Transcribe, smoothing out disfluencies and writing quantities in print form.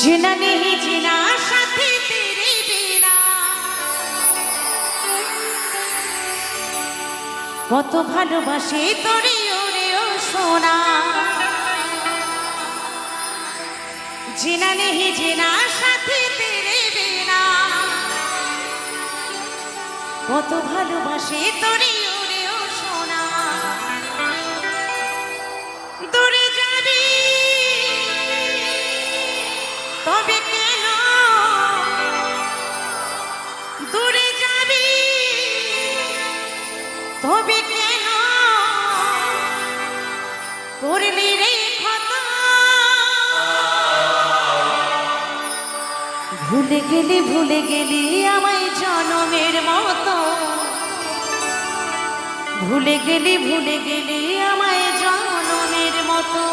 जीना नहीं जीना साथी तेरे बिना কত ভালোবাসি তোরে ওরে ও সোনা जीना नहीं जीना साथी तेरे बिना কত ভালোবাসি তোরে ওরে ও সোনা দূরে যাবি তবে কেন দূরে যাবি তবে কেন করলি রে ক্ষত ভুলে গেলি আমায় জনমের মতো ভুলে গেলি আমায় জনমের মতো